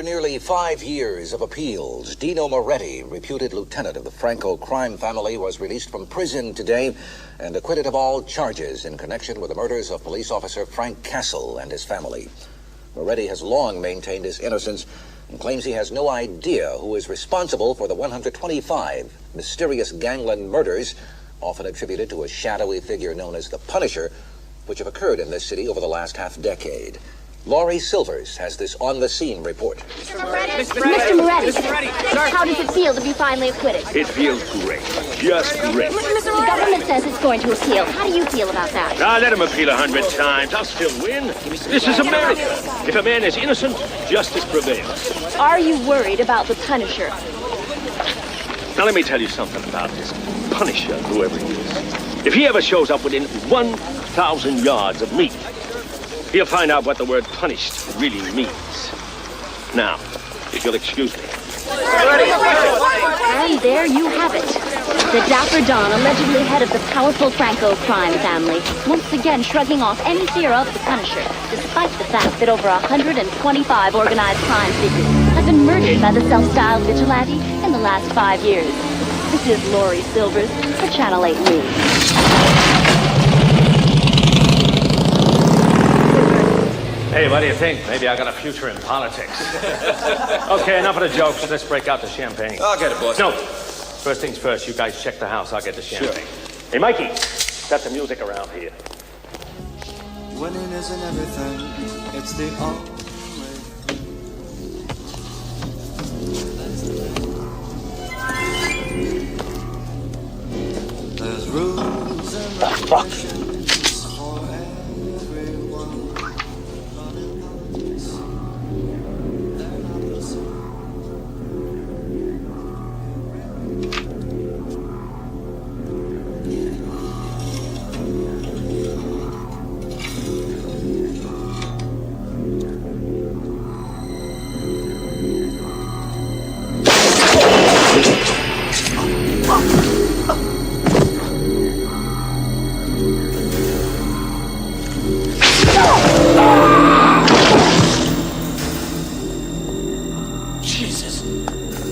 After nearly 5 years of appeals, Dino Moretti, reputed lieutenant of the Franco crime family, was released from prison today and acquitted of all charges in connection with the murders of police officer Frank Castle and his family. Moretti has long maintained his innocence and claims he has no idea who is responsible for the 125 mysterious gangland murders, often attributed to a shadowy figure known as the Punisher, which have occurred in this city over the last half-decade. Laurie Silvers has this on-the-scene report. Mr. Moretti, how does it feel to be finally acquitted? It feels great. Just great. The government says it's going to appeal. How do you feel about that? Let him appeal 100 times. I'll still win. This is America. If a man is innocent, justice prevails. Are you worried about the Punisher? Now, let me tell you something about this Punisher, whoever he is. If he ever shows up within 1,000 yards of me, he'll find out what the word punished really means. Now, if you'll excuse me. And there you have it. The Dapper Don, allegedly head of the powerful Franco crime family, once again shrugging off any fear of the Punisher, despite the fact that over 125 organized crime figures have been murdered by the self-styled vigilante in the last 5 years. This is Laurie Silvers for Channel 8 News. Hey, what do you think? Maybe I got a future in politics. Okay, enough of the jokes. Let's break out the champagne. I'll get it, boss. No. First things first, you guys check the house. I'll get the champagne. Sure. Hey, Mikey, set the music around here. Winning isn't everything. It's the only way. There's rules and regulations for everyone. They're not the same.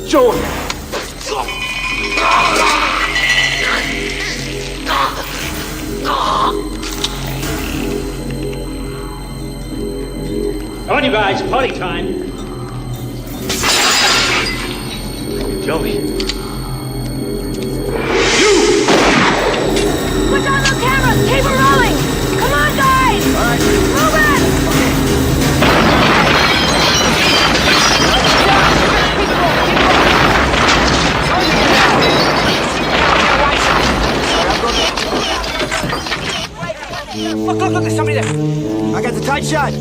Joey! Come on, you guys, party time. Joey. Put on those cameras! Keep them rolling! Come on, guys! All right. Move it! Look, there's somebody there. I got the tight shot.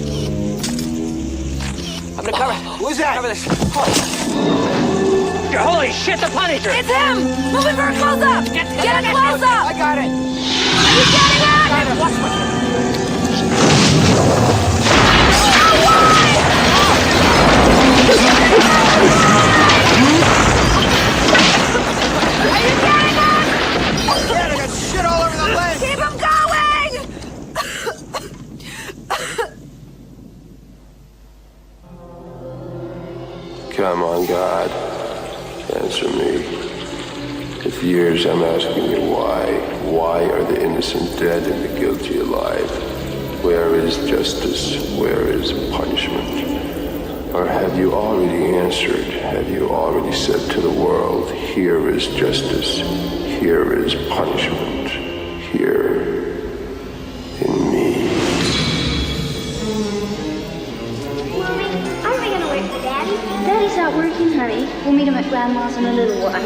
I'm gonna cover. Who's that? Cover this. Holy shit, the Punisher! It's him! Moving for a close-up! Get a close-up! I got it. You getting it? Got it. Watch my... Are you getting it? Yeah, I got shit all over the lens. Keep him going! Come on, God. Answer me. For years I'm asking you why. Why are the innocent dead and the guilty alive? Where is justice? Where is punishment? Or have you already answered? Have you already said to the world, here is justice, here is punishment, here in me? Mommy, aren't we gonna wait for Daddy? Daddy's not working, honey. We'll meet him at Grandma's in a little while.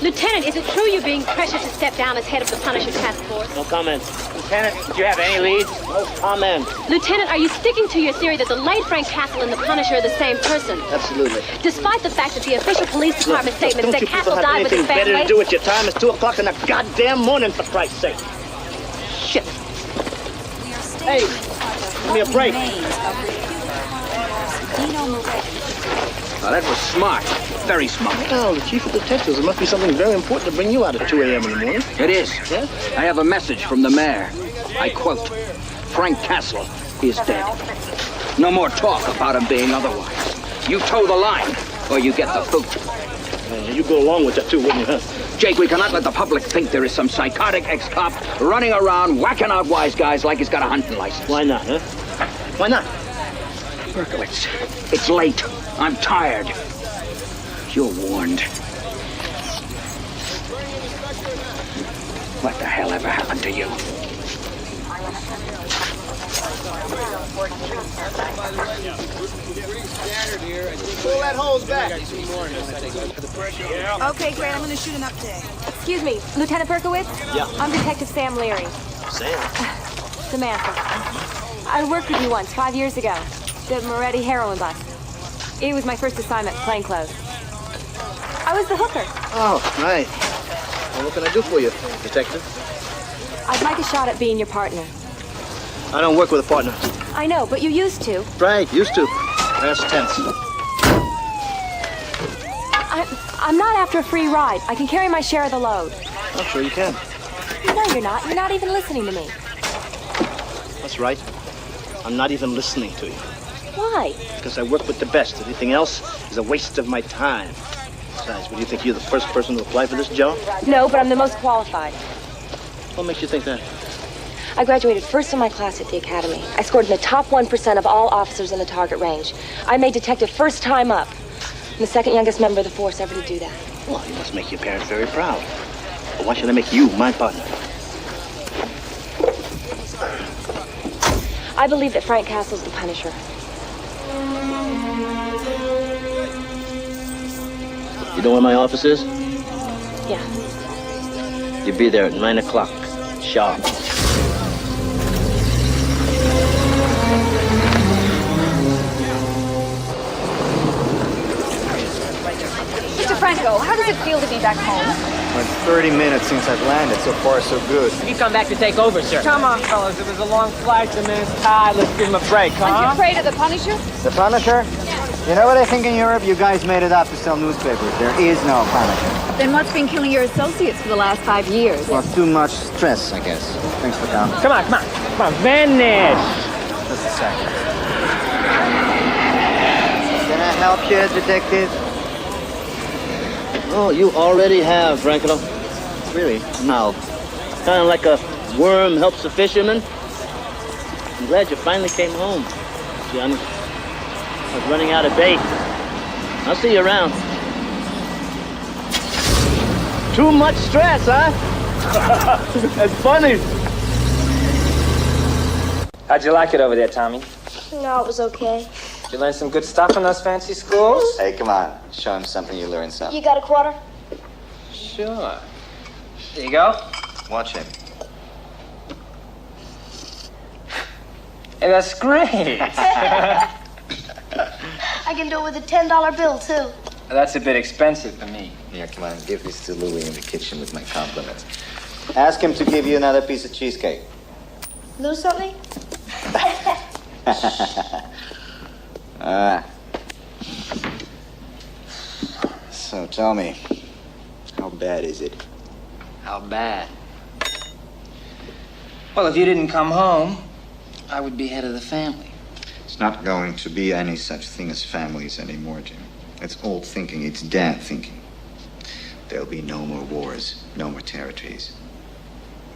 Lieutenant, is it true you're being pressured to step down as head of the Punisher Task Force. No comment. Lieutenant, did you have any leads? No comment. Lieutenant, are you sticking to your theory that the late Frank Castle and the Punisher are the same person? Absolutely. Despite the fact that the official police department statement said Castle have died with his anything better family. to do with your time? It's 2 o'clock in the goddamn morning, for Christ's sake. Shit. Hey, give me a break. Now, that was smart. Very smart. Oh, the chief of detectives. It must be something very important to bring you out at 2 a.m. in the morning. It is. Yeah? I have a message from the mayor. I quote, Frank Castle is dead. No more talk about him being otherwise. You toe the line, or you get the boot. You go along with that too, wouldn't you, huh? Jake, we cannot let the public think there is some psychotic ex-cop running around whacking out wise guys like he's got a hunting license. Why not, huh? Why not? Berkowitz, it's late. I'm tired. You're warned. What the hell ever happened to you? Pull that hose back. Okay, great. I'm going to shoot an uptake. Excuse me, Lieutenant Berkowitz? Yeah. I'm Detective Sam Leary. Sam? Samantha. I worked with you once, 5 years ago. The Moretti heroin bust. It was my first assignment, plainclothes. I was the hooker. Oh, right. Well, what can I do for you, detective? I'd like a shot at being your partner. I don't work with a partner. I know, but you used to. Right, used to. Past tense. I'm not after a free ride. I can carry my share of the load. I'm sure you can. No, you're not. You're not even listening to me. That's right. I'm not even listening to you. Why? Because I work with the best. Anything else is a waste of my time. Besides, what do you think? You're the first person to apply for this job? No, but I'm the most qualified. What makes you think that? I graduated first in my class at the academy. I scored in the top 1% of all officers in the target range. I made detective first time up. I'm the second youngest member of the force ever to do that. Well, you must make your parents very proud. But why should I make you my partner? I believe that Frank Castle's the Punisher. You know where my office is? Yeah. You'll be there at 9 o'clock, sharp. Mr. Franco, how does it feel to be back home? Like 30 minutes since I've landed. So far, so good. You come back to take over, sir. Come on, fellas. It was a long flight. The man's tired. Let's give him a break, huh? Aren't you afraid of the Punisher? The Punisher? You know what I think in Europe? You guys made it up to sell newspapers. There is no Punisher. Then what's been killing your associates for the last 5 years? Well, too much stress, I guess. Thanks for coming. Come on, come on. Come on, vanish. Just a second. Can I help you, detective? Oh, you already have, Franco. Really? No. Kind of like a worm helps a fisherman. I'm glad you finally came home, Johnny. I was running out of bait. I'll see you around. Too much stress, huh? That's funny. How'd you like it over there, Tommy? No, it was okay. Did you learn some good stuff in those fancy schools? Hey, come on. Show him something you learned something. You got a quarter? Sure. There you go. Watch him. Hey, that's great. I can do it with a $10 bill, too. That's a bit expensive for me. Here, come on. Give this to Louie in the kitchen with my compliments. Ask him to give you another piece of cheesecake. Lose something? So tell me, how bad is it? How bad? Well, if you didn't come home, I would be head of the family. It's not going to be any such thing as families anymore, Jim. It's old thinking. It's dad thinking. There'll be no more wars, no more territories.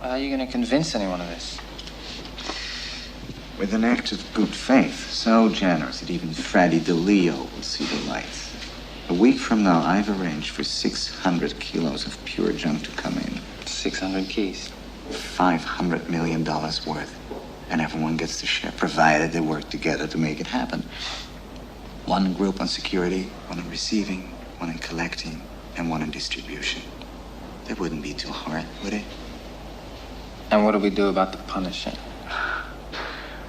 How are you going to convince anyone of this? With an act of good faith, so generous that even Freddy DeLeo will see the light. A week from now, I've arranged for 600 kilos of pure junk to come in. 600 keys. $500 million worth. And everyone gets to share, provided they work together to make it happen. One group on security, one on receiving, one in collecting, and one in distribution. They wouldn't be too hard, would it? And what do we do about the punishing?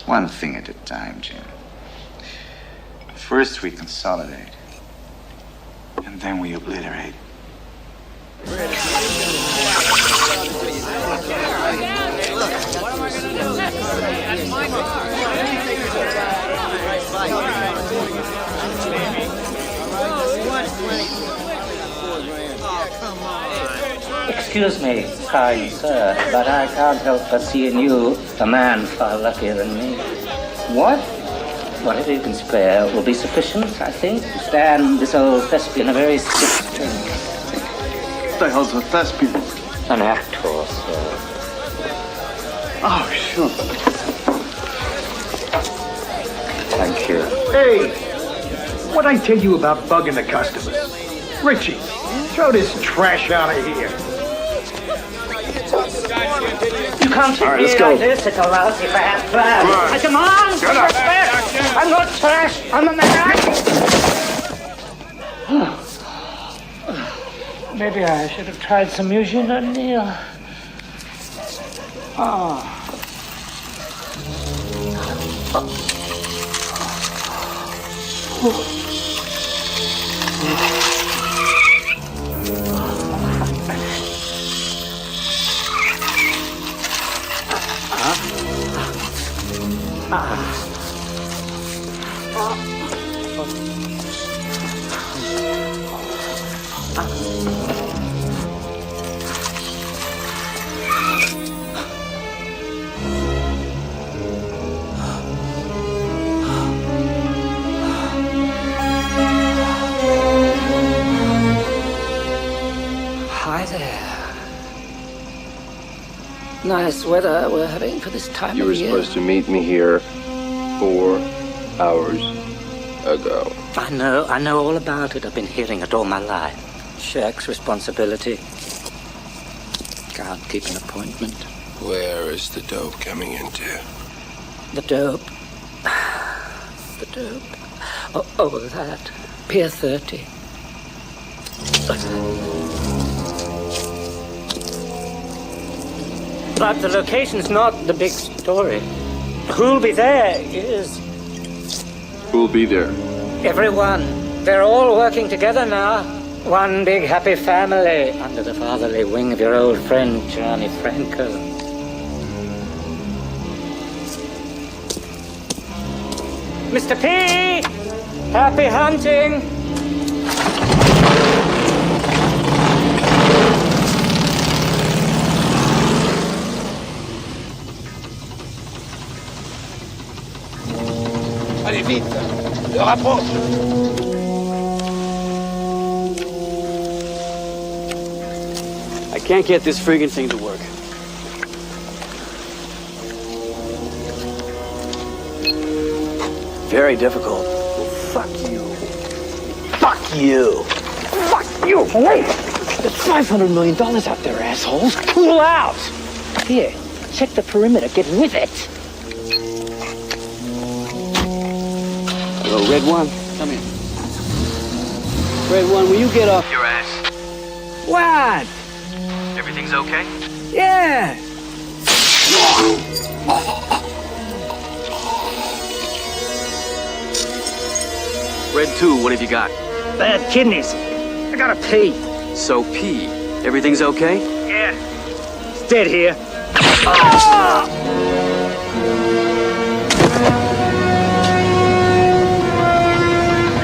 One thing at a time, Jim. First we consolidate, and then we obliterate. Excuse me, kind sir, but I can't help but see in you a man far luckier than me. What? Whatever you can spare will be sufficient, I think, to stand this old thespian a very stiff drink. What the hell's a thespian? An actor, sir. Oh, sure. Thank you. Hey, what'd I tell you about bugging the customers? Richie, throw this trash out of here. You can't treat me like this. It's a lousy bad plan. Come on! Shut up! I'm not trash. I'm a man. Maybe I should have tried some Eugene O'Neill. Oh. Hi there. Nice weather we're having for this time You of were year. supposed to meet me here 4 hours ago. I know all about it. I've been hearing it all my life. Shirks responsibility. Can't keep an appointment. Where is the dope coming into? The dope. The dope. Oh, that. Pier 30. But the location's not the big story. Who'll be there is Who'll be there? everyone. They're all working together now. One big happy family under the fatherly wing of your old friend, Johnny Franco. Mr. P! Happy hunting! Allez vite, le rapproche. I can't get this friggin' thing to work. Very difficult. Fuck you. Fuck you. Fuck you. Wait! There's $500 million out there, assholes. Cool out! Here, check the perimeter. Get with it. Hello, Red One. Come in. Red One, will you get off your ass? What? Everything's okay? Yeah. Red 2, what have you got? Bad kidneys. I gotta pee. So pee. Everything's okay? Yeah. It's dead here. Ah!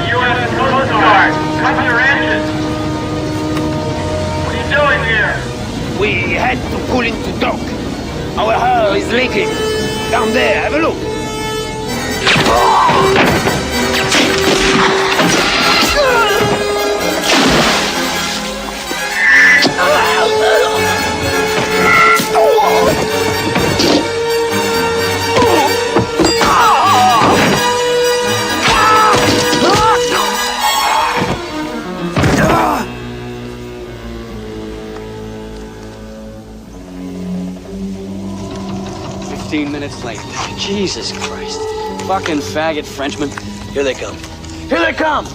U.S. Coast Guard, cover your engines. What are you doing here? We had to pull into dock. Our hull is leaking. Down there, have a look. Minutes late. Jesus Christ. Fucking faggot Frenchmen. Here they come. Here they come!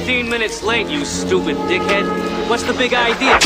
15 minutes late, you stupid dickhead. What's the big idea?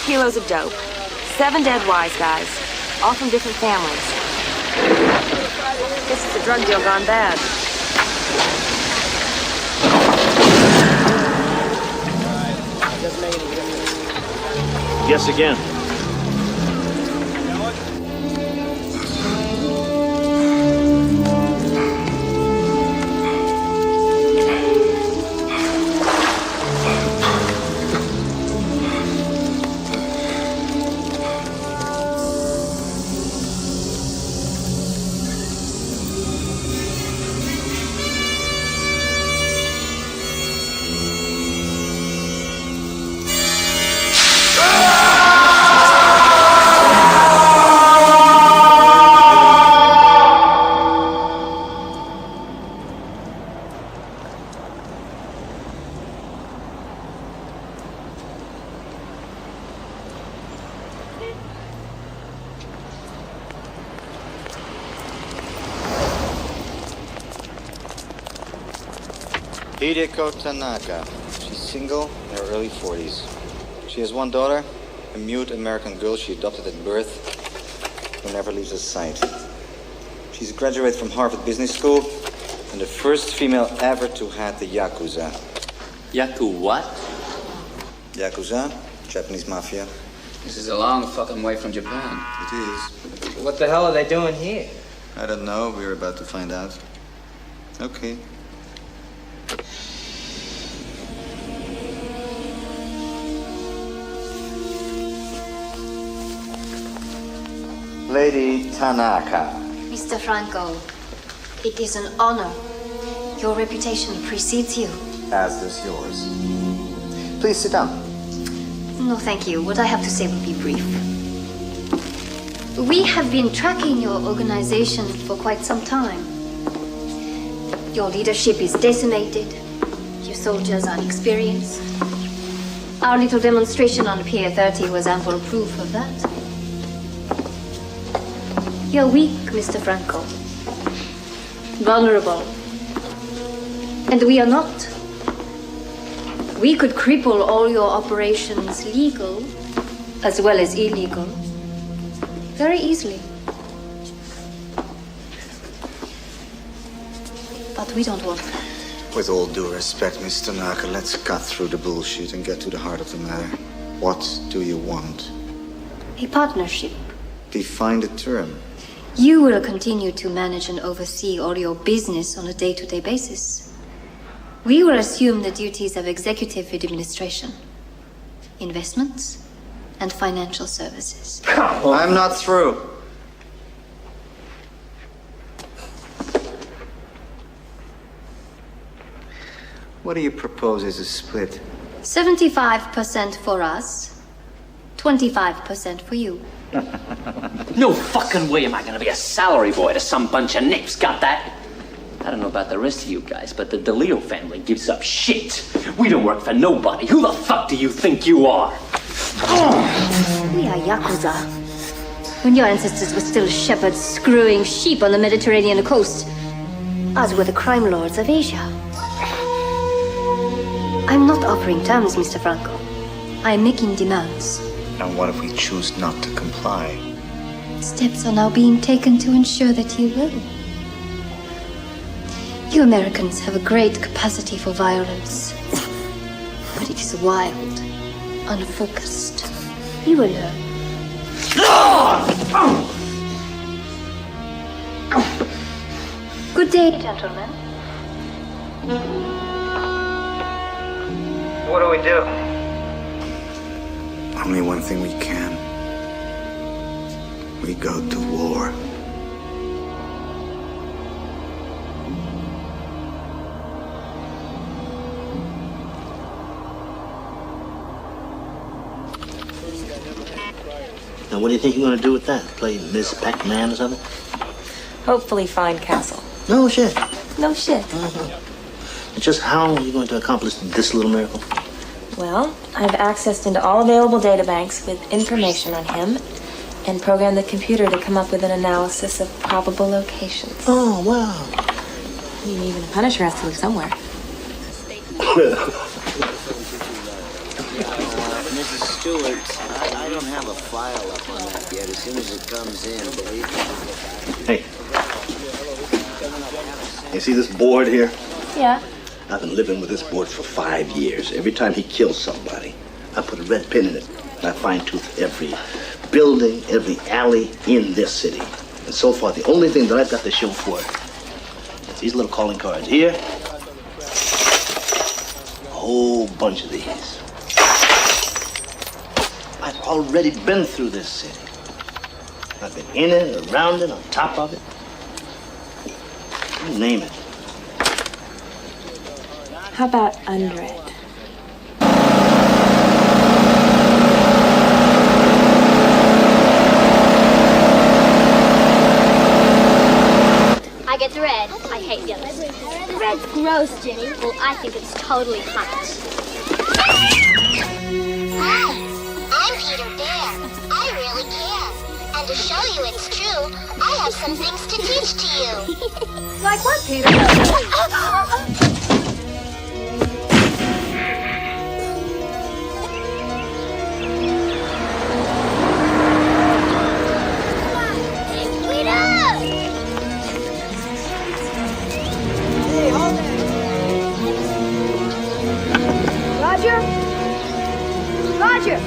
Kilos of dope. 7 dead wise guys, all from different families. This is a drug deal gone bad. Yes, again. Hideko Tanaka. She's single, in her early 40s. She has one daughter, a mute American girl she adopted at birth, who never leaves her sight. She's a graduate from Harvard Business School and the first female ever to head the Yakuza. Yaku what? Yakuza, Japanese mafia. This is a long fucking way from Japan. It is. What the hell are they doing here? I don't know. We're about to find out. Okay. Lady Tanaka. Mr. Franco, it is an honor. Your reputation precedes you. As does yours. Please sit down. No, thank you. What I have to say will be brief. We have been tracking your organization for quite some time. Your leadership is decimated. Your soldiers are inexperienced. Our little demonstration on Pier 30 was ample proof of that. You're weak, Mr. Franco. Vulnerable. And we are not. We could cripple all your operations, legal as well as illegal, very easily. But we don't want that. With all due respect, Miss Tanaka, let's cut through the bullshit and get to the heart of the matter. What do you want? A partnership. Define the term. You will continue to manage and oversee all your business on a day-to-day basis. We will assume the duties of executive administration, investments, and financial services. I'm not through. What do you propose as a split? 75% for us, 25% for you. No fucking way am I gonna be a salary boy to some bunch of nips, got that? I don't know about the rest of you guys, but the DeLeo family gives up shit. We don't work for nobody. Who the fuck do you think you are? We are Yakuza. When your ancestors were still shepherds screwing sheep on the Mediterranean coast, us were the crime lords of Asia. I'm not offering terms, Mr. Franco. I'm making demands. And what if we choose not to comply? Steps are now being taken to ensure that you will. You Americans have a great capacity for violence. But it is wild, unfocused. You will learn. Good day, gentlemen. What do we do? Only one thing we can. We go to war. Now, what do you think you're going to do with that? Play Miss Pac-Man or something? Hopefully find Castle. No shit. No shit. And just how are you going to accomplish this little miracle? Well, I've accessed into all available databanks with information on him and programmed the computer to come up with an analysis of probable locations. Oh, wow. I mean, even a Punisher has to live somewhere. Mrs. Stewart, I don't have a file up on that yet. As soon as it comes in, believe me. Hey. You see this board here? Yeah. I've been living with this board for 5 years. Every time he kills somebody, I put a red pin in it, and I fine-tooth every building, every alley in this city. And so far, the only thing that I've got to show for it is these little calling cards here. A whole bunch of these. I've already been through this city. I've been in it, around it, on top of it. You name it. How about under it? I get the red. I hate the others. The red's gross, Jenny. Well, I think it's totally hot. Hi, I'm Peter Bear. I really care. And to show you it's true, I have some things to teach to you. Like what, Peter? Roger? Roger!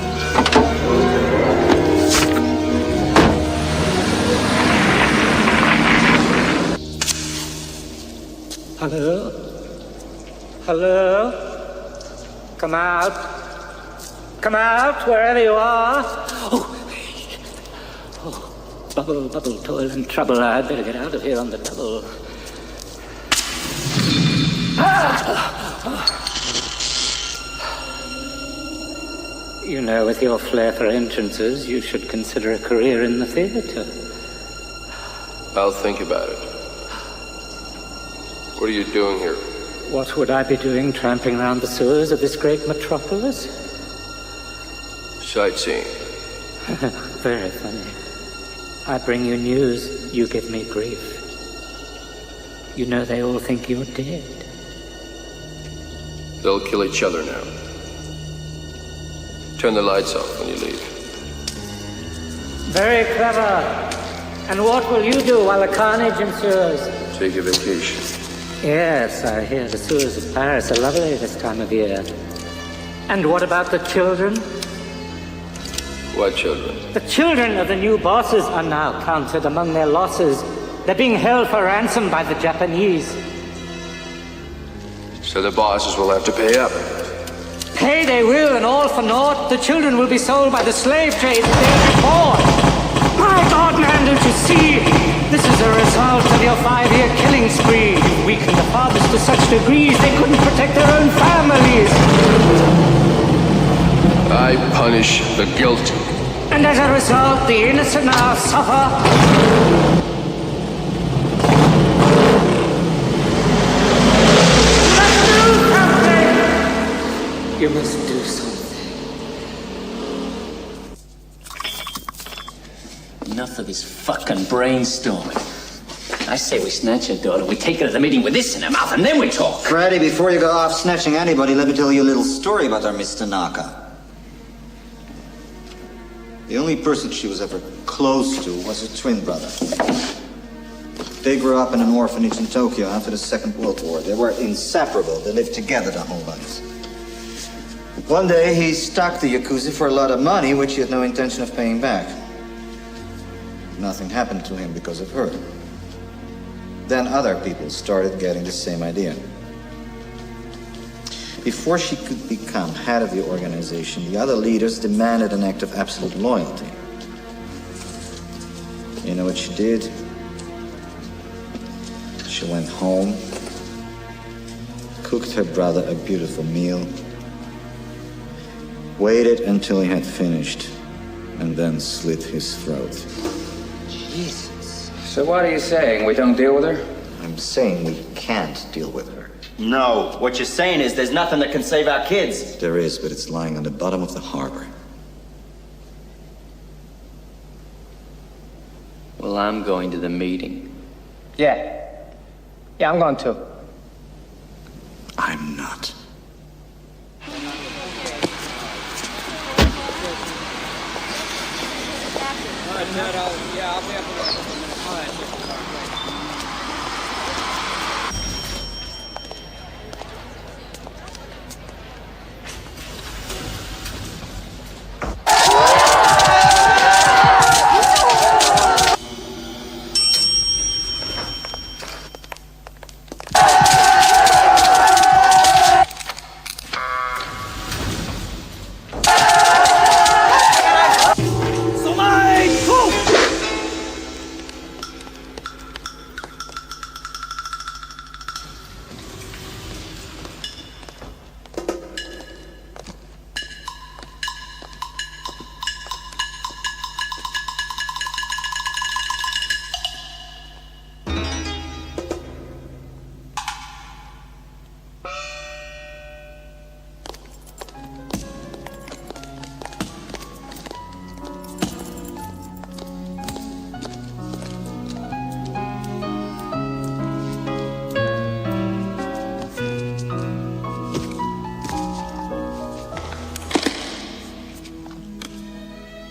Hello? Hello? Come out. Come out, wherever you are. Oh, bubble, toil and trouble. I'd better get out of here on the double. You know, with your flair for entrances, you should consider a career in the theater. I'll think about it. What are you doing here? What would I be doing tramping around the sewers of this great metropolis? Sightseeing. Very funny. I bring you news, you give me grief. You know they all think you're dead. They'll kill each other now. Turn the lights off when you leave. Very clever. And what will you do while the carnage ensues? Take a vacation. Yes, I hear the sewers of Paris are lovely this time of year. And what about the children? What children? The children of the new bosses are now counted among their losses. They're being held for ransom by the Japanese. So the bosses will have to pay up. Pay they will, and all for naught. The children will be sold by the slave trade the day before. my God, man, don't you see? This is a result of your 5-year killing spree. You've weakened the fathers to such degrees they couldn't protect their own families. I punish the guilty. And as a result, the innocent now suffer. You must do something. Enough of this fucking brainstorming. I say we snatch her daughter, we take her to the meeting with this in her mouth, and then we talk. Freddy, before you go off snatching anybody, let me tell you a little story about our Miss Tanaka. The only person she was ever close to was her twin brother. They grew up in an orphanage in Tokyo after the Second World War. They were inseparable. They lived together their whole lives. One day, he stalked the Yakuza for a lot of money, which he had no intention of paying back. Nothing happened to him because of her. Then other people started getting the same idea. Before she could become head of the organization, the other leaders demanded an act of absolute loyalty. You know what she did? She went home, cooked her brother a beautiful meal, waited until he had finished, and then slit his throat. Jesus. So what are you saying? We don't deal with her? I'm saying we can't deal with her. No, what you're saying is there's nothing that can save our kids. There is, but it's lying on the bottom of the harbor. Well, I'm going to the meeting. Yeah, I'm going to. I'm not. I'll be up in a minute. All right.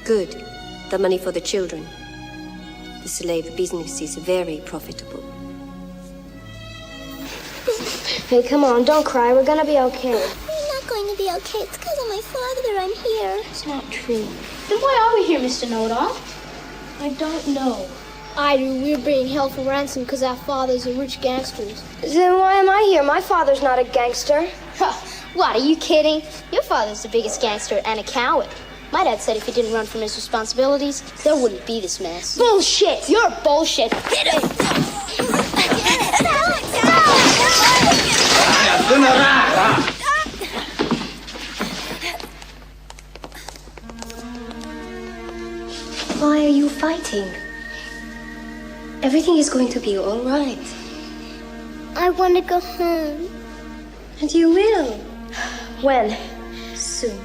Good. The money for the children. The slave business is very profitable. Hey, come on, don't cry. We're gonna be okay. We're not going to be okay. It's because of my father I'm here. It's not true. Then why are we here, Mr. Know-It-all? I don't know. I do. We're being held for ransom because our fathers are rich gangsters. Then why am I here? My father's not a gangster. What, are you kidding? Your father's the biggest gangster and a coward. My dad said if he didn't run from his responsibilities, there wouldn't be this mess. Bullshit! You're bullshit! Why are you fighting? Everything is going to be all right. I want to go home. And you will. When? Soon.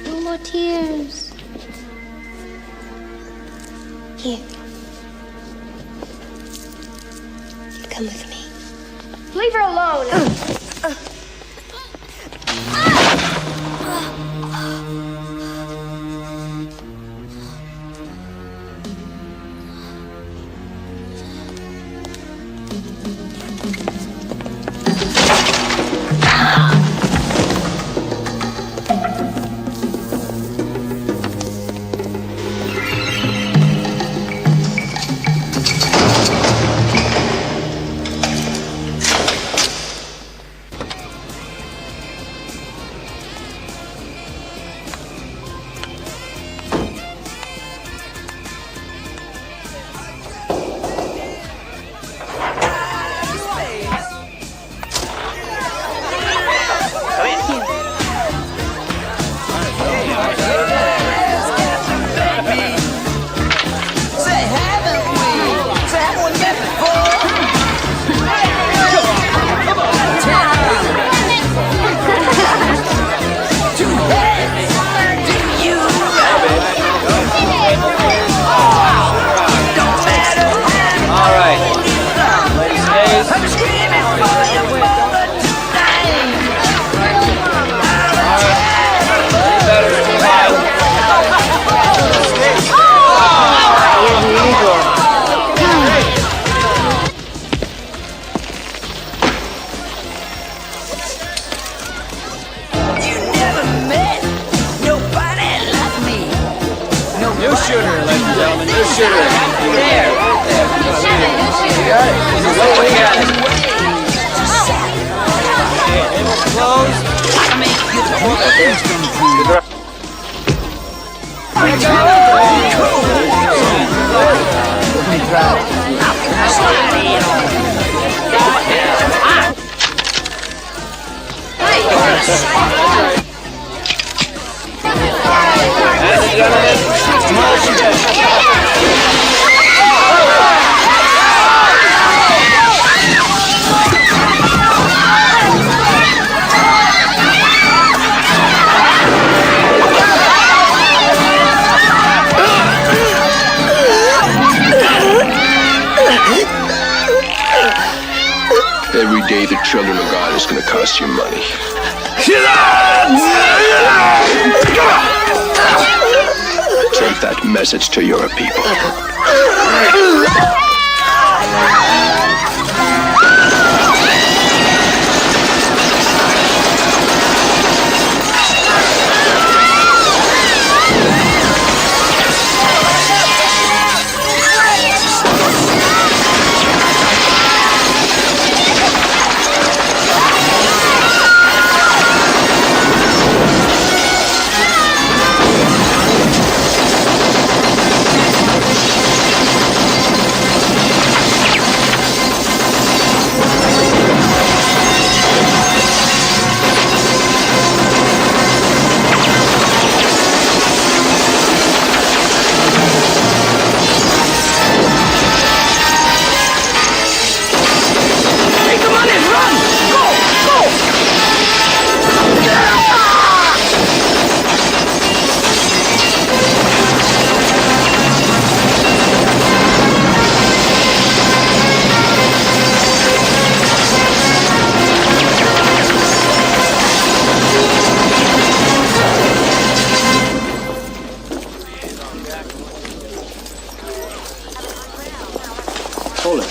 No more tears. Here. Come with me. Leave her alone. Every day the children of God is going to cost you money. Take that message to your people.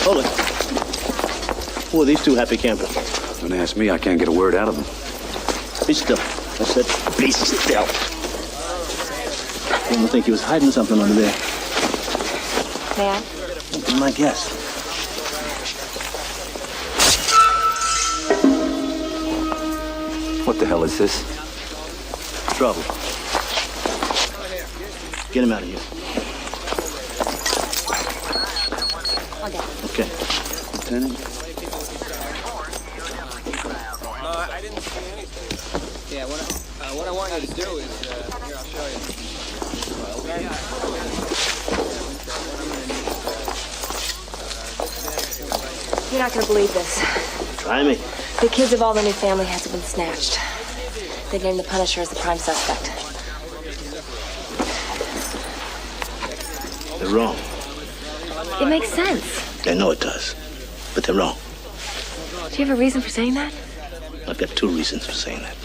Hold it. Who are these two happy campers? Don't ask me, I can't get a word out of them. Be still. I said, be still. One would think he was hiding something under there. May I? Be my guest. What the hell is this? Trouble. Get him out of here. Okay. Lieutenant? No, I didn't see anything. Yeah, what I want you to do is, here, I'll show you. You're not gonna believe this. Try me. The kids of all the new family heads have been snatched. They named the Punisher as the prime suspect. They're wrong. It makes sense. I know it does, but they're wrong. Do you have a reason for saying that? I've got two reasons for saying that.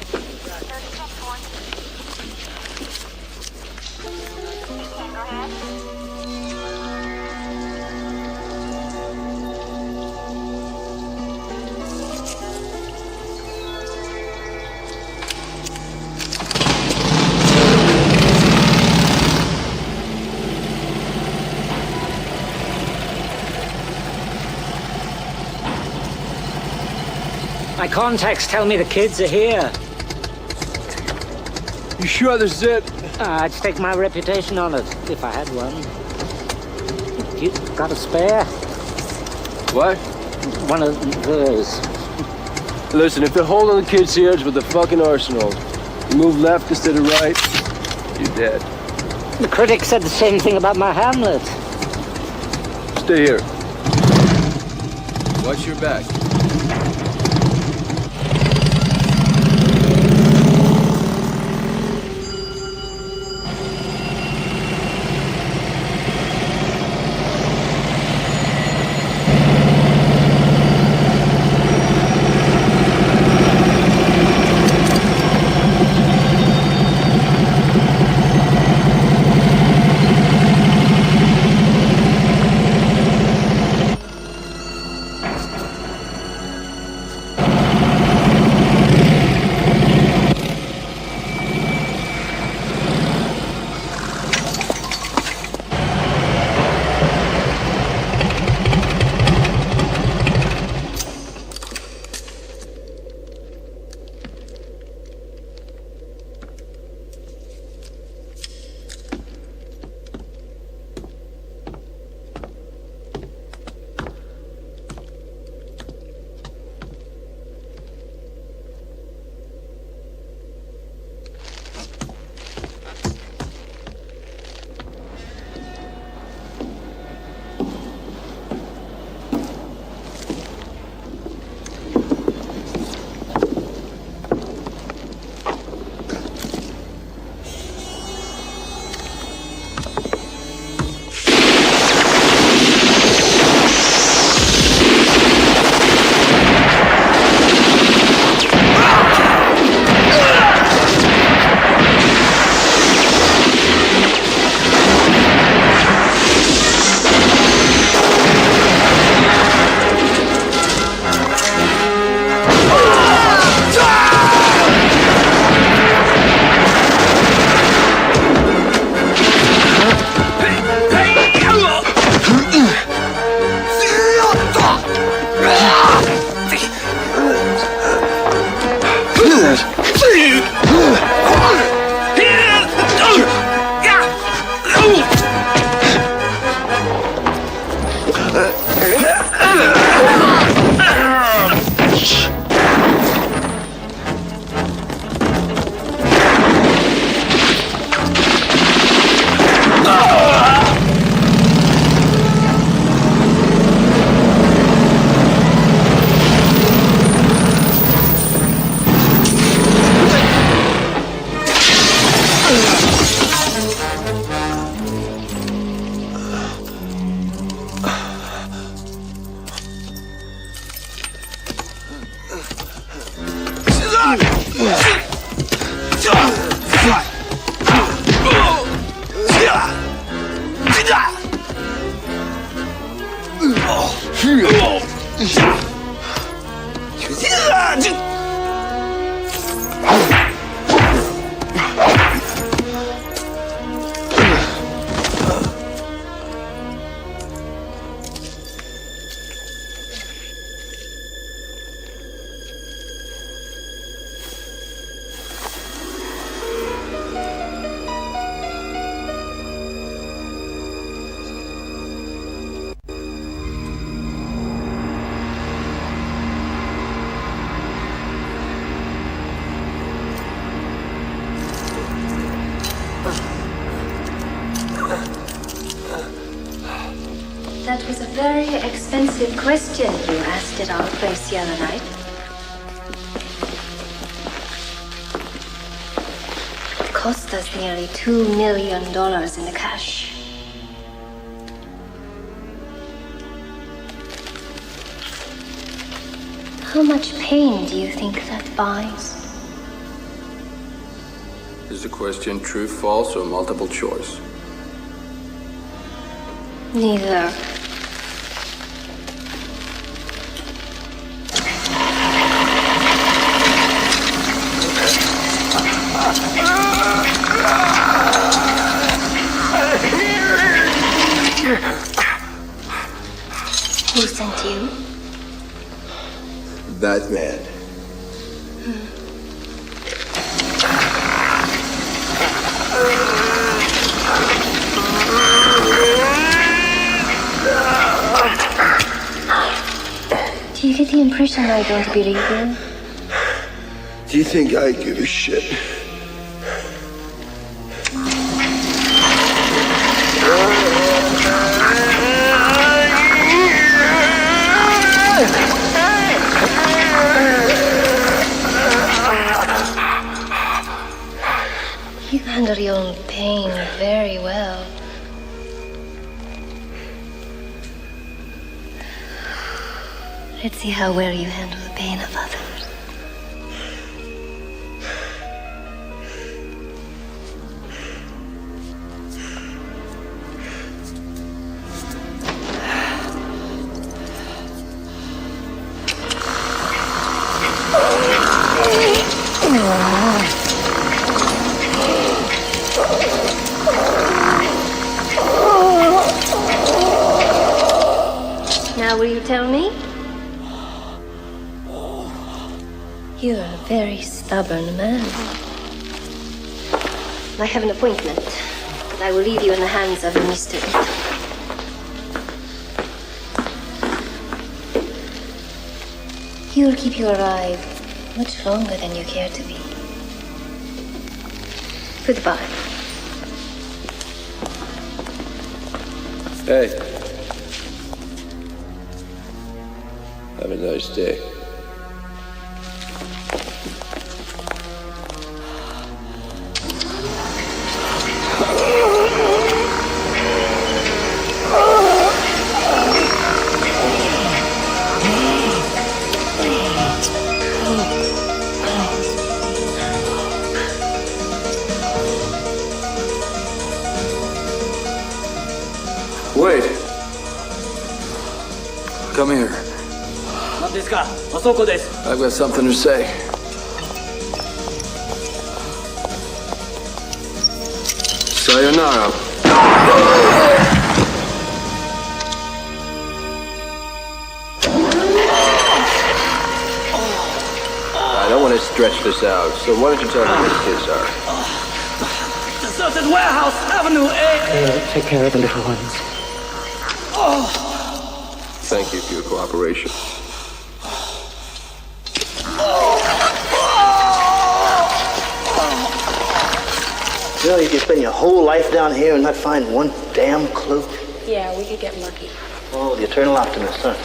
My contacts tell me the kids are here. You sure this is it? I'd stake my reputation on it, if I had one. You got a spare? What? One of those. Listen, if they're holding the kids here, it's with the fucking arsenal. You move left instead of right, you're dead. The critic said the same thing about my Hamlet. Stay here. Watch your back. That was a very expensive question you asked at our place the other night. It cost us nearly $2 million in the cash. How much pain do you think that buys? Is the question true, false, or multiple choice? Neither. Who sent you? That man. Do you get the impression I don't believe you? Do you think I give a shit? You handle your own pain very well. Let's see how well you handle the pain of others. Now will you tell me? You're a very stubborn man. I have an appointment, but I will leave you in the hands of Mr. Ito. You'll keep your alive much longer than you care to be. Goodbye. Hey. Have a nice day. Wait. Come here. I've got something to say. Sayonara. I don't want to stretch this out, so why don't you tell me where the kids are? Deserted Warehouse Avenue A. Take care of the little ones. Thank you for your cooperation. You know, you can spend your whole life down here and not find one damn clue. Yeah, we could get lucky. Oh, the eternal optimist, huh?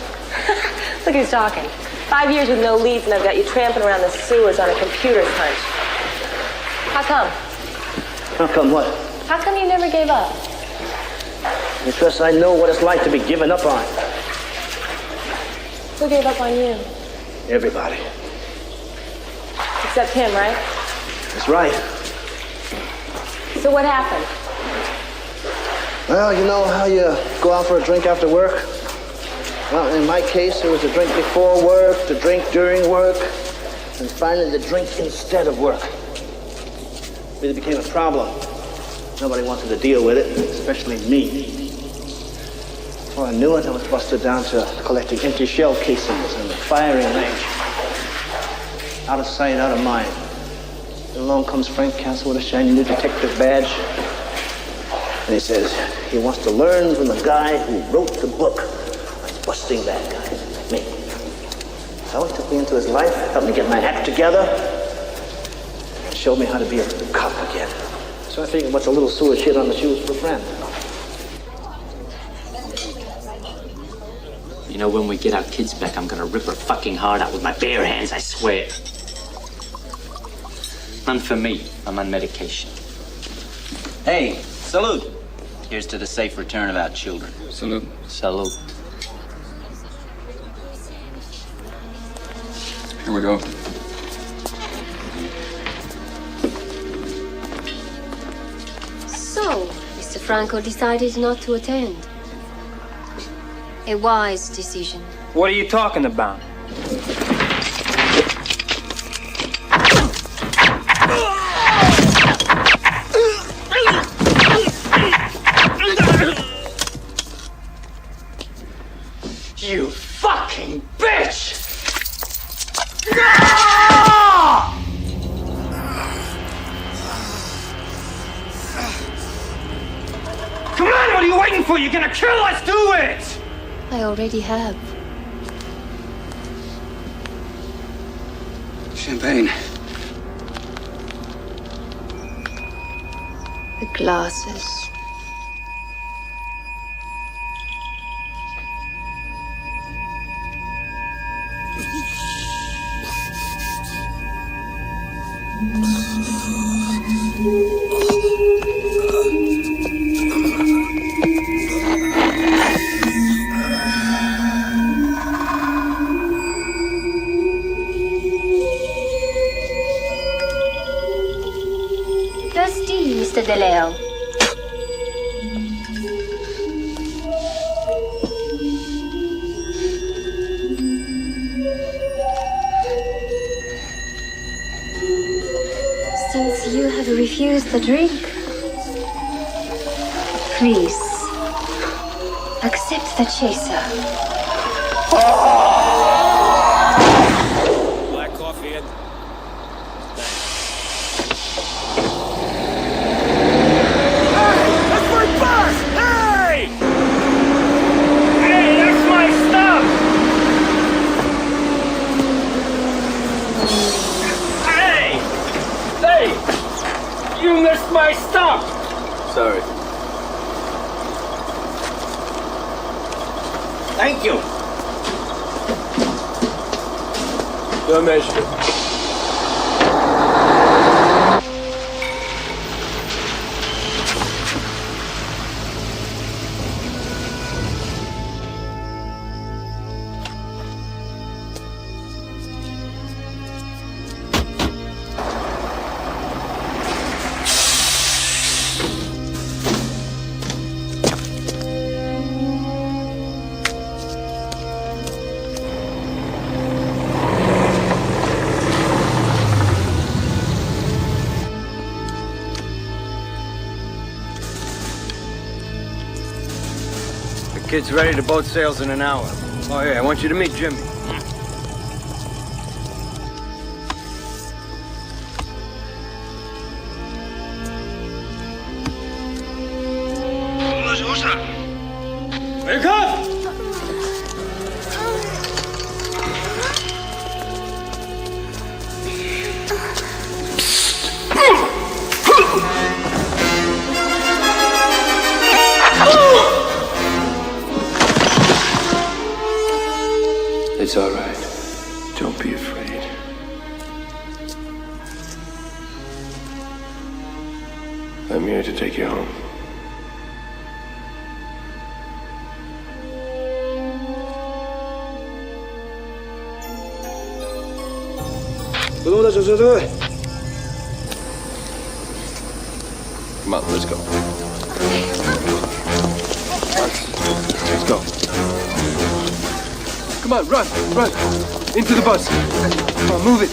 Look who's talking. 5 years with no leads, and I've got you tramping around the sewers on a computer's hunch. How come? How come what? How come you never gave up? Because I know what it's like to be given up on. Who gave up on you? Everybody. Except him, right? That's right. So what happened? Well, you know how you go out for a drink after work? Well, in my case, there was a drink before work, the drink during work, and finally the drink instead of work. It really became a problem. Nobody wanted to deal with it, especially me. Before I knew it, I was busted down to collecting empty shell casings in the firing range. Out of sight, out of mind. And along comes Frank Castle with a shiny new detective badge. And he says he wants to learn from the guy who wrote the book on busting bad guys like me. So he took me into his life, helped me get my act together, and showed me how to be a cop again. So I figured what's a little sewer shit on the shoes for a friend? You know, when we get our kids back, I'm gonna rip her fucking heart out with my bare hands, I swear. None for me. I'm on medication. Hey, salute. Here's to the safe return of our children. Salute. Salute. Here we go. So, Mr. Franco decided not to attend. A wise decision. What are you talking about? You fucking bitch! Come on, what are you waiting for? You're gonna kill us, do it! I already have. Champagne. The glasses. Thirsty, Mr. DeLeo. Since you have refused the drink, please accept the chaser. Black coffee and... That's my boss! Hey! Hey, that's my stuff! Hey! Hey! You missed my stuff! Sorry. Thank you. Your measure. Kid's ready to boat sails in an hour. Oh, yeah, I want you to meet Jimmy. Wake up! It's all right. Don't be afraid. I'm here to take you home. Come on, let's go. Let's go. Come on, run. Into the bus. Come on, move it.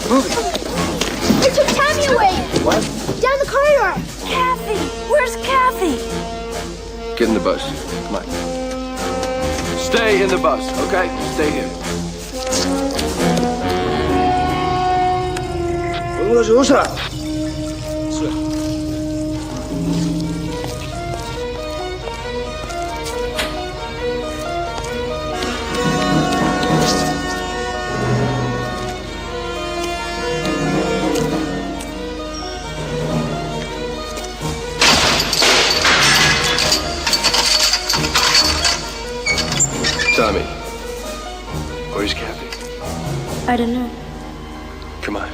They took Tammy away! What? Down the corridor! Kathy! Where's Kathy? Get in the bus. Come on. Stay in the bus, okay? Stay here. Tommy, where's Kathy? I don't know. Come on.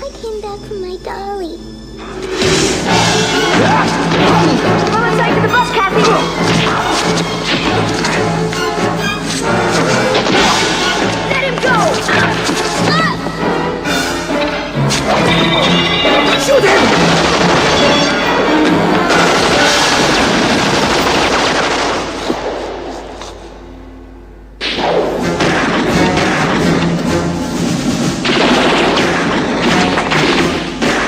I came back from my dolly. Come inside to the bus, Kathy! Let him go! Shoot him!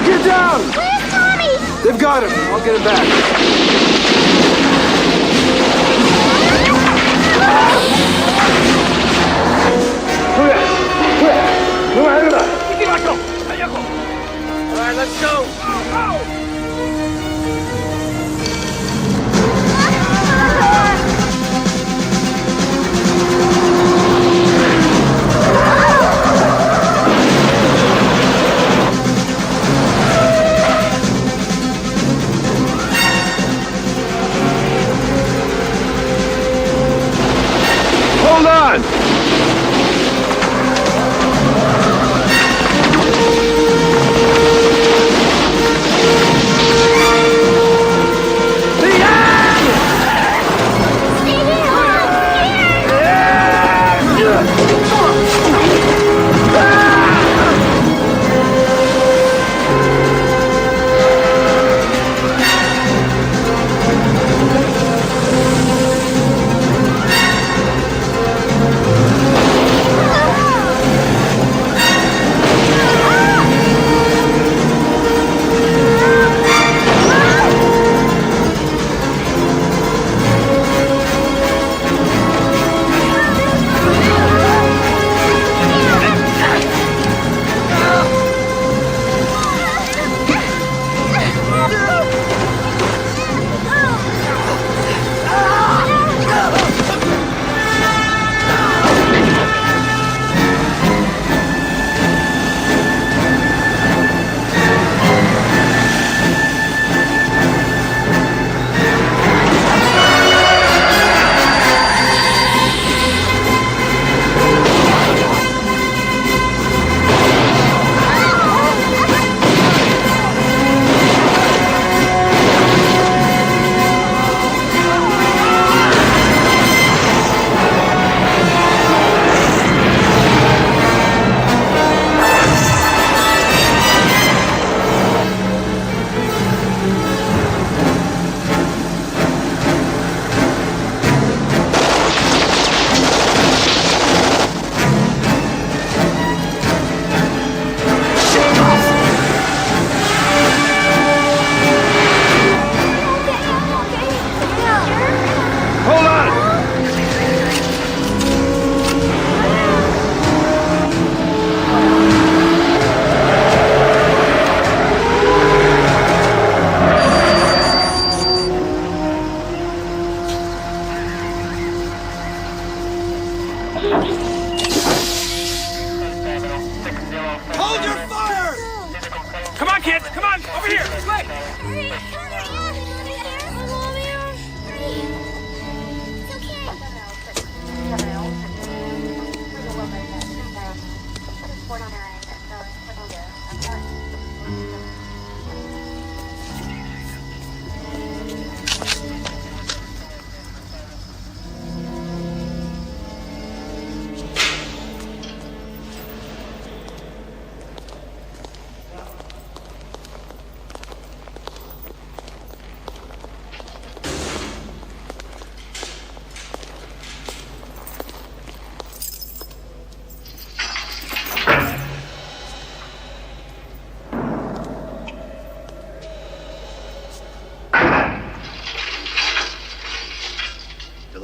Get down! Where's Tommy? They've got him. I'll get him back. All right, let's go. Hold on! kids. Come on, over here. Quick.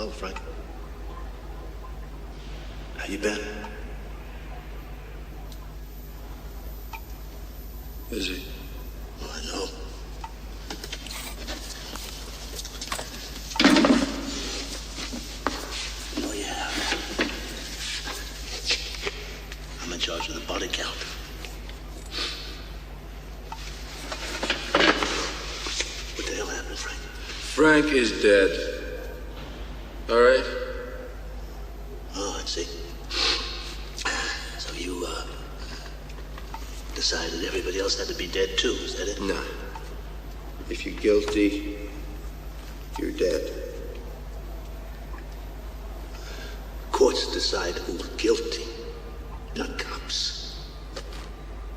Hello, Frank. How you been? Busy. Oh, I know. No, you have. I'm in charge of the body count. What the hell happened, Frank? Frank is dead. All right? Oh, I see. So you, decided everybody else had to be dead too, is that it? No. If you're guilty, you're dead. Courts decide who's guilty, not cops.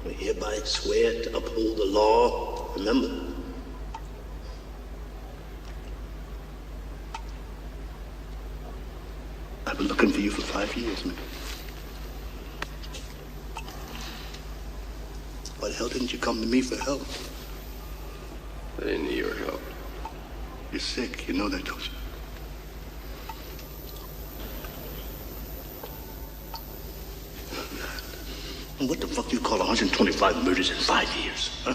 We hereby swear to uphold the law, remember? I've been looking for you for 5 years, man. Why the hell didn't you come to me for help? I didn't need your help. You're sick, you know that, don't you? And what the fuck do you call 125 murders in 5 years, huh?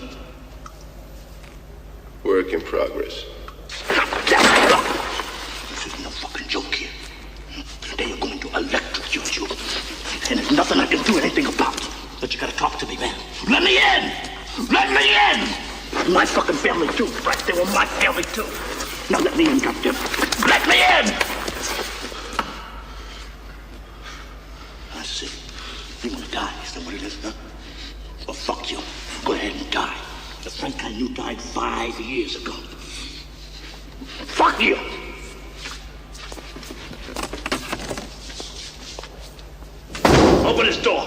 Work in progress. This is no fucking joke here. They are going to electrocute you. And there's nothing I can do anything about. But you gotta talk to me, man. Let me in! Let me in! My fucking family too, Frank. They were my family too. Now let me in, goddamn. Let me in! I see. You wanna die? Is that what it is, huh? Well, fuck you. Go ahead and die. The Frank I knew died 5 years ago. Fuck you! Open this door.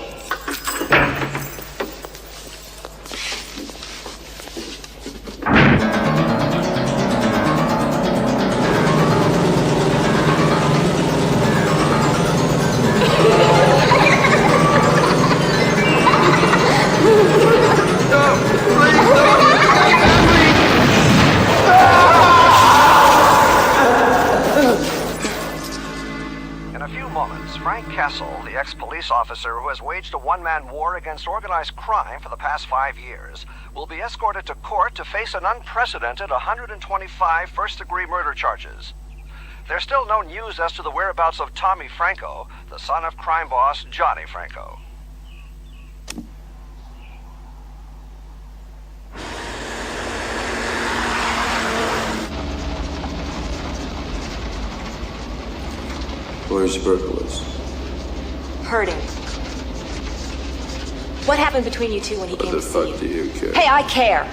The ex-police officer who has waged a one-man war against organized crime for the past 5 years, will be escorted to court to face an unprecedented 125 first-degree murder charges. There's still no news as to the whereabouts of Tommy Franco, the son of crime boss Johnny Franco. Where's Berkowitz? Hurting. What happened between you two when he came to see you? What the fuck do you care? Hey, I care.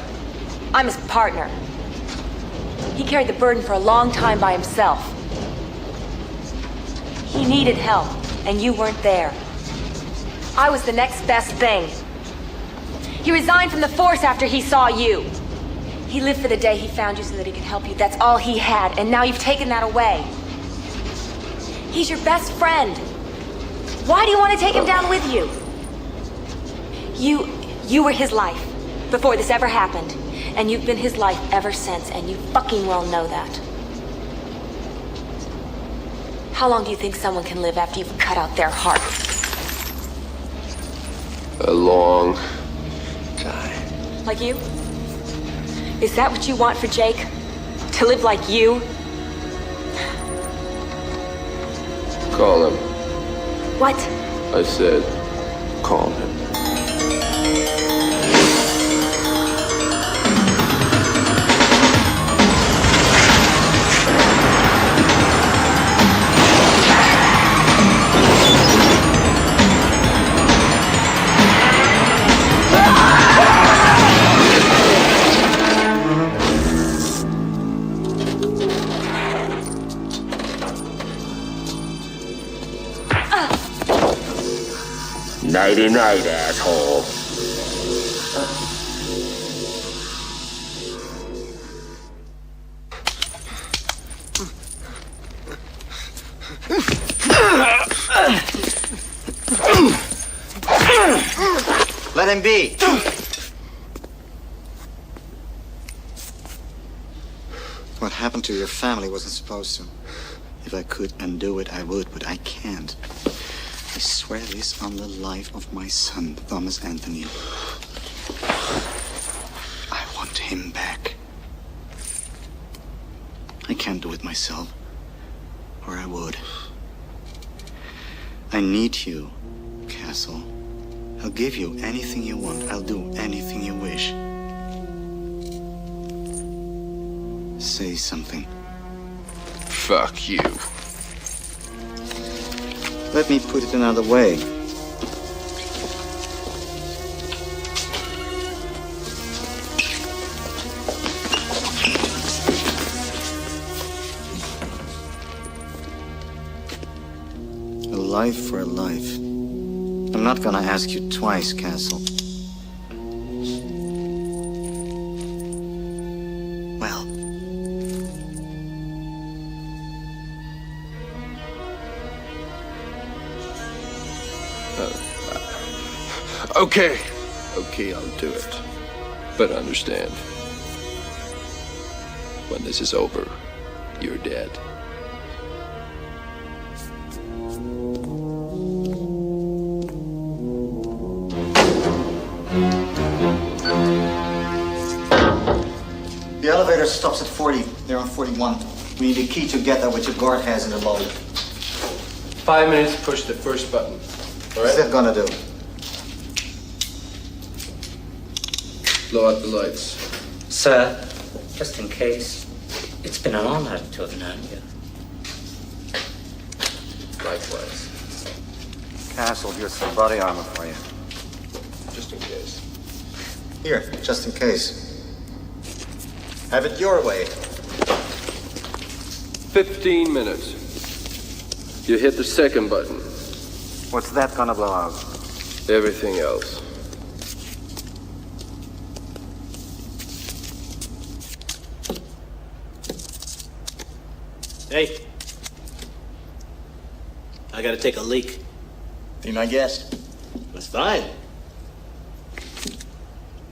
I'm his partner. He carried the burden for a long time by himself. He needed help, and you weren't there. I was the next best thing. He resigned from the force after he saw you. He lived for the day he found you so that he could help you. That's all he had, and now you've taken that away. He's your best friend. Why do you want to take him down with you? You were his life before this ever happened, and you've been his life ever since, and you fucking well know that. How long do you think someone can live after you've cut out their heart? A long time. Like you? Is that what you want for Jake? To live like you? Call him. What? I said, call him. Nighty-night, asshole. Let him be. What happened to your family wasn't supposed to. If I could undo it, I would, but I can't. I swear this on the life of my son, Thomas Anthony. I want him back. I can't do it myself, or I would. I need you, Castle. I'll give you anything you want. I'll do anything you wish. Say something. Fuck you. Let me put it another way. A life for a life. I'm not gonna ask you twice, Castle. Well. Okay. Okay, I'll do it. But understand, when this is over, you're dead. The elevator stops at 40. They're on 41. We need a key to get there, which a guard has in the lobby. 5 minutes to push the first button. All right? What's that gonna do? Blow out the lights. Sir, just in case, it's been an honor to have known you. Likewise. Castle, here's some body armor for you. Just in case. Here, just in case. Have it your way. 15 minutes. You hit the second button. What's that gonna blow out? Everything else. Hey. I gotta take a leak. Be my guest. That's fine.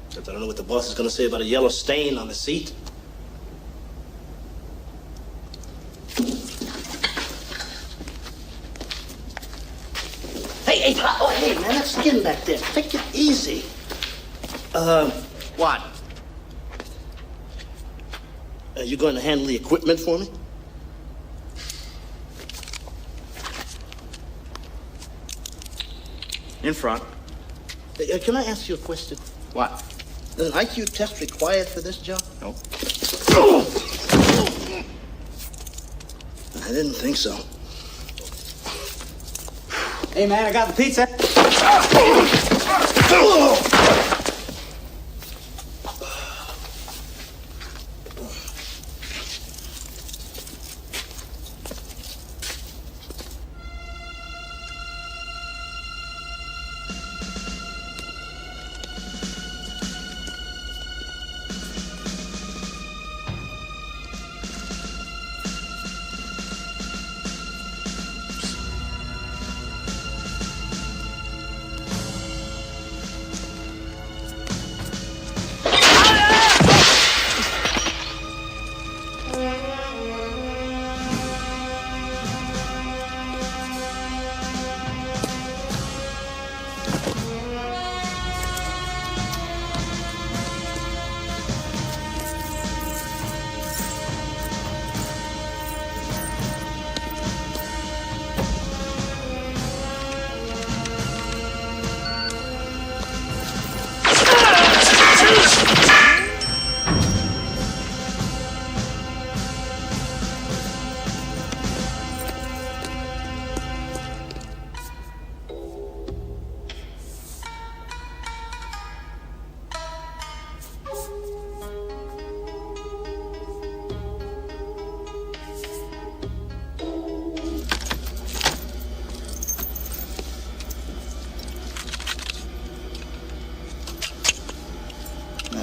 Except I don't know what the boss is gonna say about a yellow stain on the seat. Hey, man, that skin back there. Take it easy. What? You going to handle the equipment for me? In front. Can I ask you a question? What? Is an IQ test required for this job? No. I didn't think so. Hey, man, I got the pizza.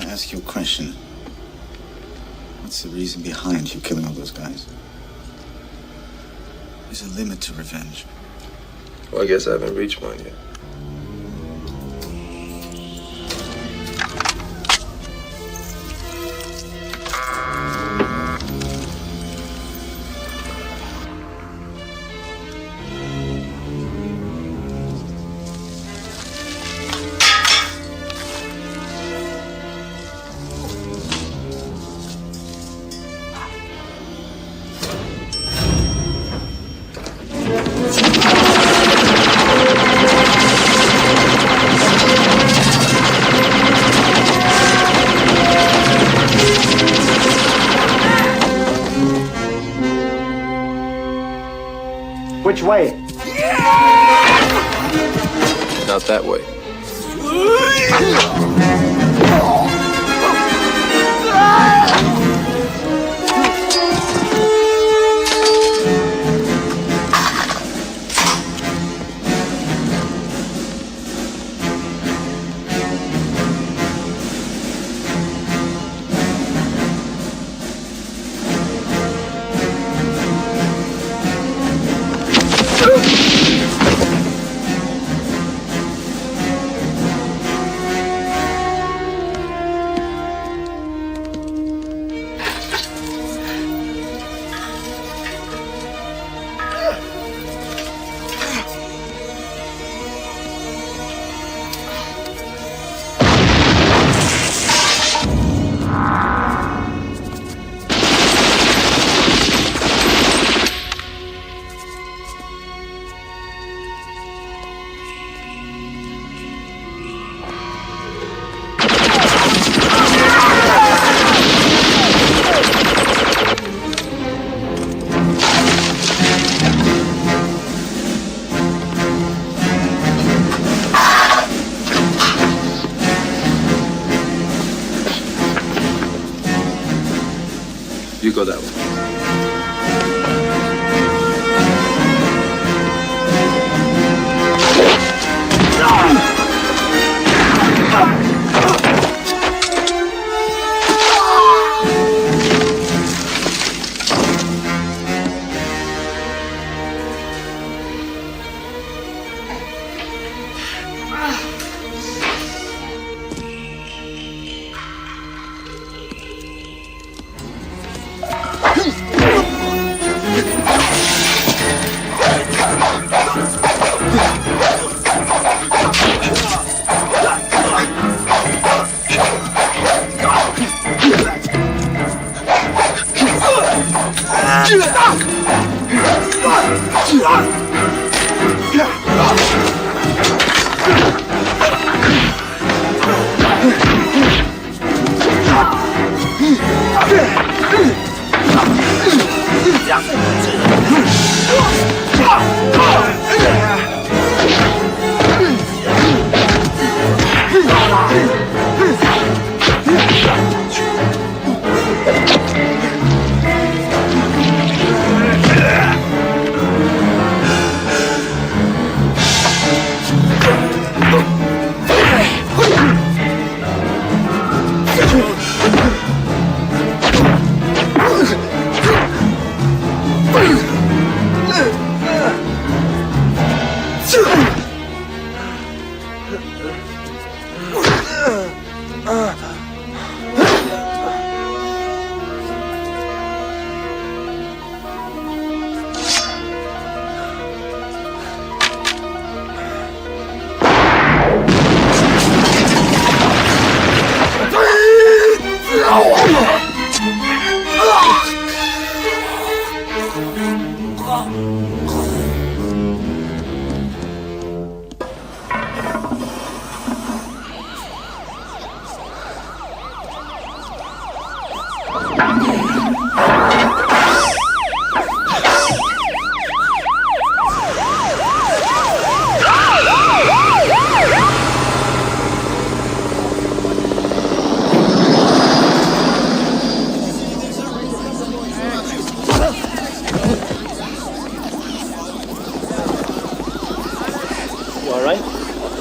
Ask you a question. What's the reason behind you killing all those guys? There's a limit to revenge. Well, I guess I haven't reached mine yet. Which way? Not that way. You go that way.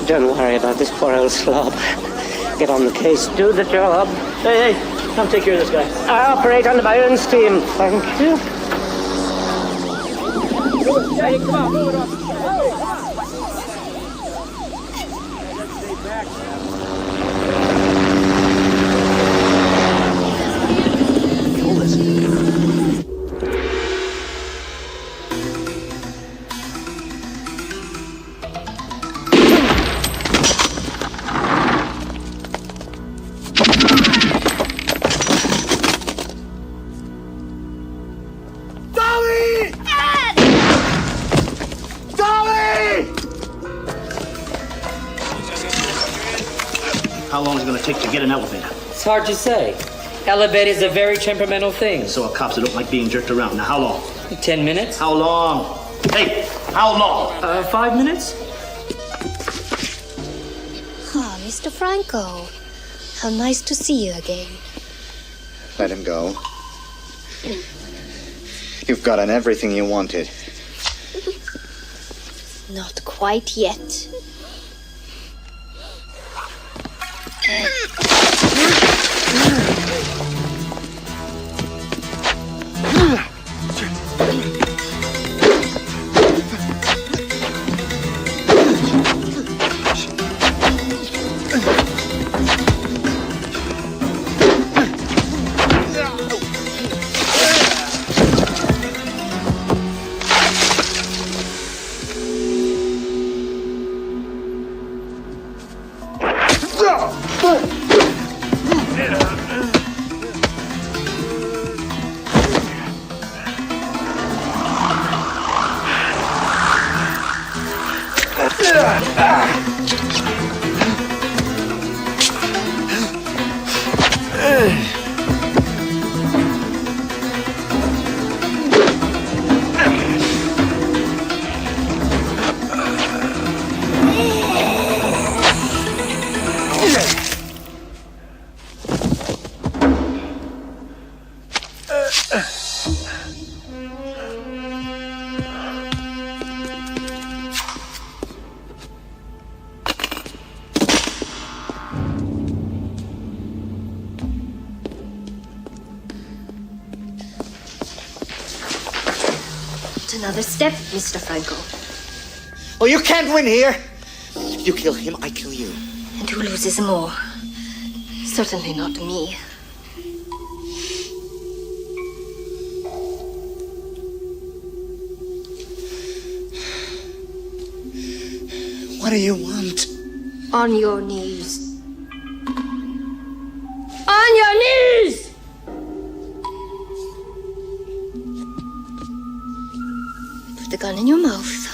Don't worry about this poor old slob. Get on the case, do the job. Hey, come take care of this guy. I operate under my own steam, thank you. Hey, come on, move it up. How long is it going to take to get an elevator? It's hard to say. Elevator is a very temperamental thing. So a cops that don't like being jerked around. Now, how long? 10 minutes. How long? Hey, how long? 5 minutes? Ah, Mr. Franco. How nice to see you again. Let him go. You've gotten everything you wanted. Not quite yet. Another step, Mr. Franco. Oh, you can't win here! You kill him, I kill you. And who loses more? Certainly not me. What do you want? On your knees. On your knees! Put the gun in your mouth.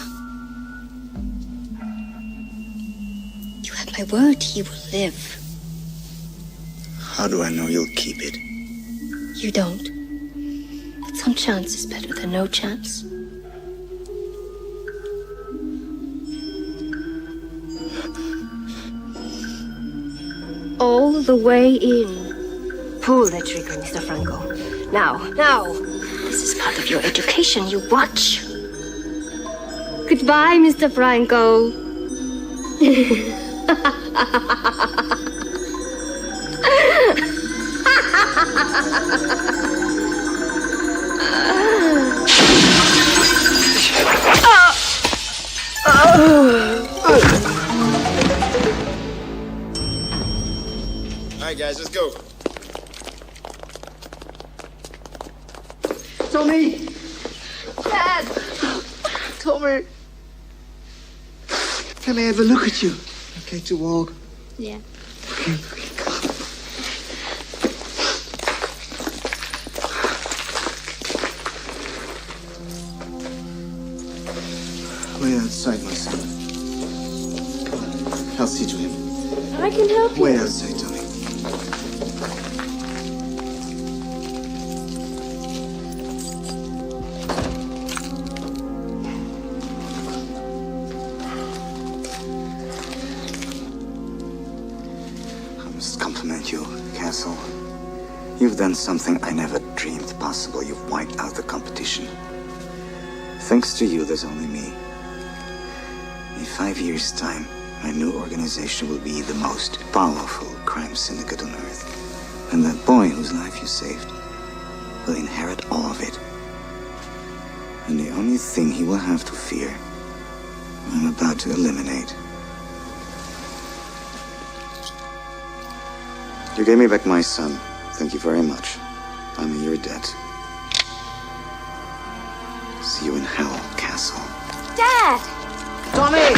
You have my word, he will live. How do I know you'll keep it? You don't. But some chance is better than no chance. All the way in. Pull the trigger, Mr. Franco. Now. This is part of your education. You watch. Goodbye, Mr. Franco. All right, guys, let's go. Tommy! Dad! Tommy! Can I have a look at you? Okay to walk? Yeah. Okay, come. Wait outside, my son. Come on, I'll see to him. I can help you. Wait outside, Tommy. I must compliment you, Castle. You've done something I never dreamed possible. You've wiped out the competition. Thanks to you, there's only me. In 5 years' time, my new organization will be the most powerful crime syndicate on Earth. And that boy whose life you saved will inherit all of it. And the only thing he will have to fear, I'm about to eliminate. You gave me back my son. Thank you very much. I'm in your debt. See you in hell, Castle. Dad! Tommy!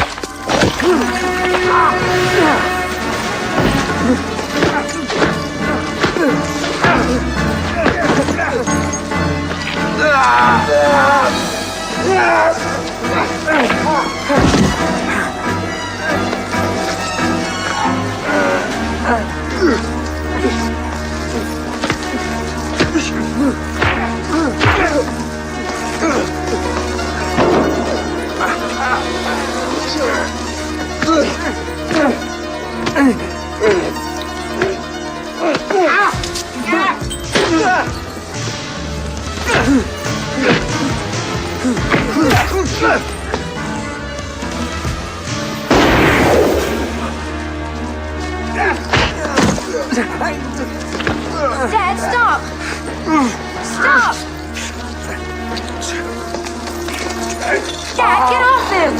Dad, stop! Stop! Dad, get off him!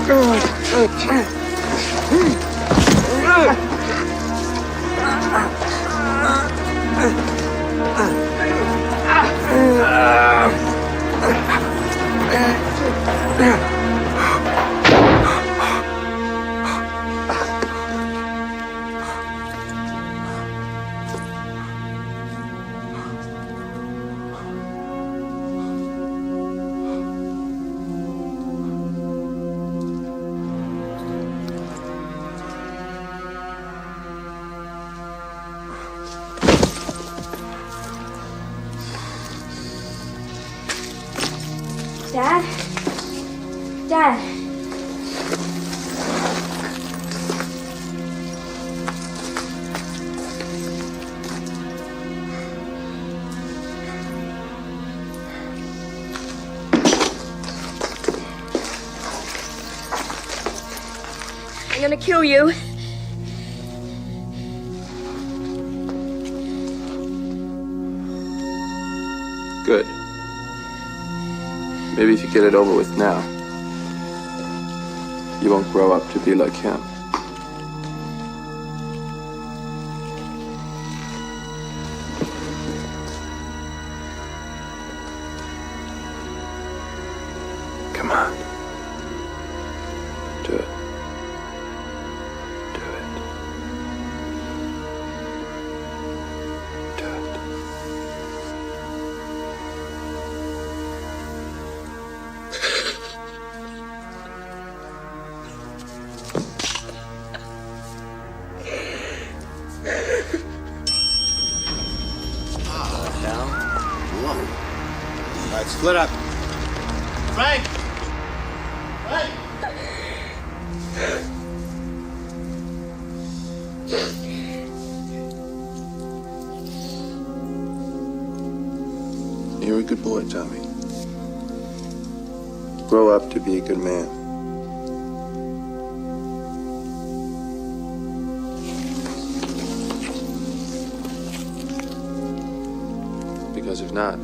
Dad? Dad? I'm gonna kill you. Good. Maybe if you get it over with now, you won't grow up to be like him. Come on. Do it. Do it. Do it. All right, split up. Frank! Frank! You're a good boy, Tommy. Grow up to be a good man. Because if not,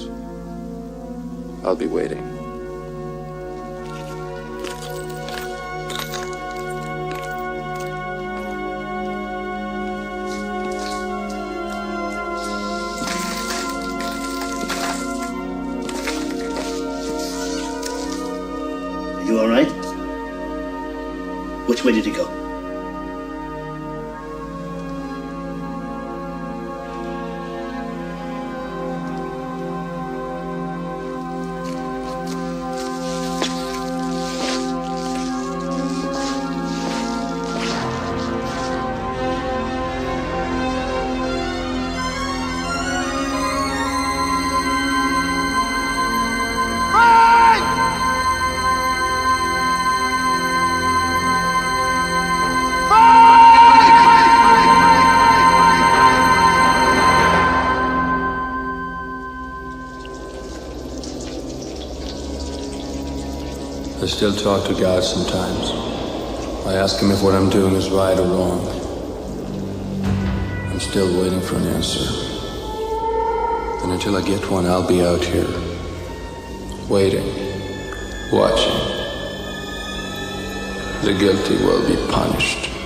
I'll be waiting. You all right? Which way did he go? I still talk to God sometimes. I ask him if what I'm doing is right or wrong. I'm still waiting for an answer. And until I get one, I'll be out here, waiting, watching. The guilty will be punished.